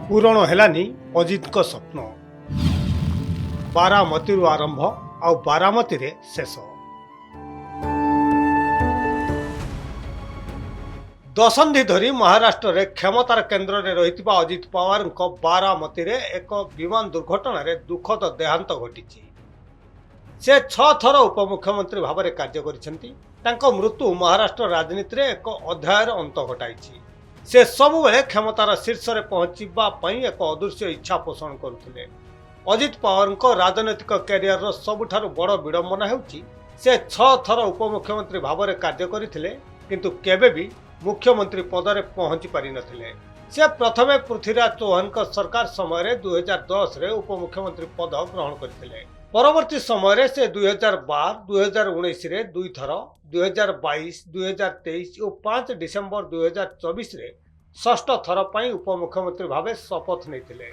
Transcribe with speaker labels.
Speaker 1: ପୂରଣ ହେଲାନି ଅଜିତଙ୍କ ସ୍ୱପ୍ନ। ବାରାମତୀରୁ ଆରମ୍ଭ ଆଉ ବାରାମତୀରେ ଶେଷ। ଦଶନ୍ଧି ଧରି ମହାରାଷ୍ଟ୍ରରେ କ୍ଷମତାର କେନ୍ଦ୍ରରେ ରହିଥିବା ଅଜିତ ପାୱାରଙ୍କ ବାରାମତୀରେ ଏକ ବିମାନ ଦୁର୍ଘଟଣାରେ ଦୁଃଖଦ ଦେହାନ୍ତ ଘଟିଛି। ସେ 6 ଥର ଉପମୁଖ୍ୟମନ୍ତ୍ରୀ ଭାବରେ କାର୍ଯ୍ୟ କରିଛନ୍ତି। ତାଙ୍କ ମୃତ୍ୟୁ ମହାରାଷ୍ଟ୍ର ରାଜନୀତିରେ ଏକ ଅଧ୍ୟାୟର ଅନ୍ତ ଘଟାଇଛି। ସେ ସବୁବେଳେ କ୍ଷମତାର ଶୀର୍ଷରେ ପହଞ୍ଚିବା ପାଇଁ ଏକ ଅଦୃଶ୍ୟ ଇଚ୍ଛା ପୋଷଣ କରୁଥିଲେ। ଅଜିତ ପାୱାରଙ୍କ ରାଜନୈତିକ କ୍ୟାରିୟରର ସବୁଠାରୁ ବଡ଼ ବିଡ଼ମ୍ବନା ହେଉଛି ସେ 6 ଥର ଉପମୁଖ୍ୟମନ୍ତ୍ରୀ ଭାବରେ କାର୍ଯ୍ୟ କରିଥିଲେ, କିନ୍ତୁ କେବେ ବି ମୁଖ୍ୟମନ୍ତ୍ରୀ ପଦରେ ପହଞ୍ଚି ପାରିନଥିଲେ। ସେ ପ୍ରଥମେ ପୃଥ୍ୱୀରାଜ ଚୌହାନଙ୍କ ସରକାର ସମୟରେ 2010ରେ ଉପମୁଖ୍ୟମନ୍ତ୍ରୀ ପଦ ଗ୍ରହଣ କରିଥିଲେ। ପରବର୍ତ୍ତୀ ସମୟରେ ସେ 2012, 2019ରେ 2 ଥର, 2022, 2023 ଓ 5 ଡିସେମ୍ବର 2024ରେ ଷଷ୍ଠ ଥର ପାଇଁ ଉପମୁଖ୍ୟମନ୍ତ୍ରୀ ଭାବେ ଶପଥ ନେଇଥିଲେ।